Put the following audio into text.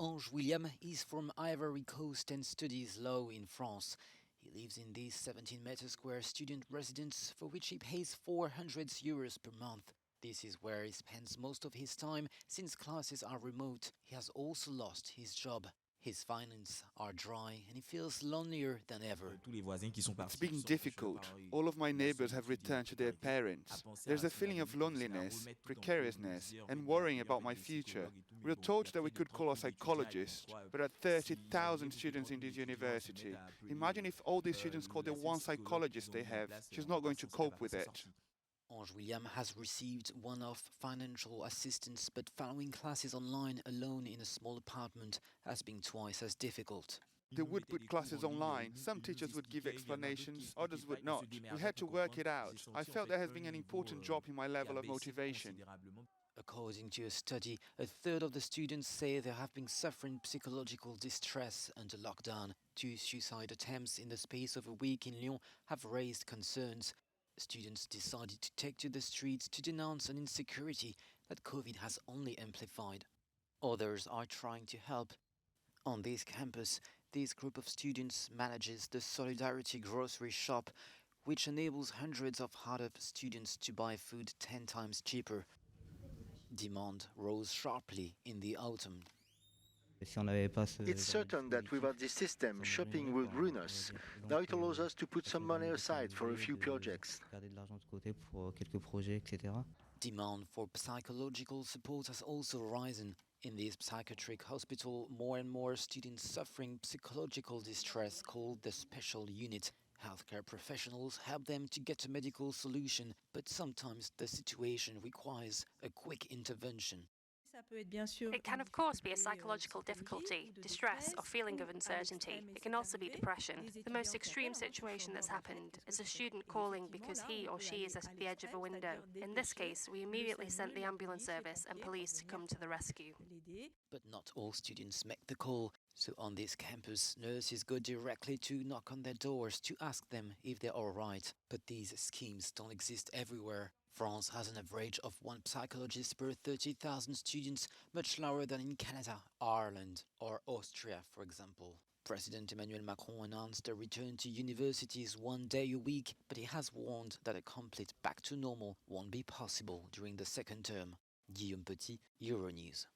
Ange William is from Ivory Coast and studies law in France. He lives in this 17-meter square student residence for which he pays 400 euros per month. This is where he spends most of his time since classes are remote. He has also lost his job. His finances are dry and he feels lonelier than ever. It's been difficult. All of my neighbors have returned to their parents. There's a feeling of loneliness, precariousness, and worrying about my future. We were told that we could call a psychologist, but there are 30,000 students in this university. Imagine if all these students call the one psychologist they have. She's not going to cope with it. Ange William has received one-off financial assistance, but following classes online alone in a small apartment has been twice as difficult. They would put classes online. Some teachers would give explanations, others would not. We had to work it out. I felt there has been an important drop in my level of motivation. According to a study, a third of the students say they have been suffering psychological distress under lockdown. 2 suicide attempts in the space of a week in Lyon have raised concerns. Students decided to take to the streets to denounce an insecurity that COVID has only amplified. Others are trying to help. On this campus, this group of students manages the Solidarity grocery shop, which enables hundreds of hard-up students to buy food 10 times cheaper. Demand rose sharply in the autumn. It's certain that without this system, shopping would ruin us. Now it allows us to put some money aside for a few projects. Demand for psychological support has also risen. In this psychiatric hospital, more and more students suffering psychological distress called the special unit. Healthcare professionals help them to get a medical solution, but sometimes the situation requires a quick intervention. It can, of course, be a psychological difficulty, distress, or feeling of uncertainty. It can also be depression. The most extreme situation that's happened is a student calling because he or she is at the edge of a window. In this case, we immediately sent the ambulance service and police to come to the rescue. But not all students make the call. So on this campus, nurses go directly to knock on their doors to ask them if they're all right. But these schemes don't exist everywhere. France has an average of 1 psychologist per 30,000 students, much lower than in Canada, Ireland, or Austria, for example. President Emmanuel Macron announced a return to universities 1 day a week, but he has warned that a complete back to normal won't be possible during the second term. Guillaume Petit, Euronews.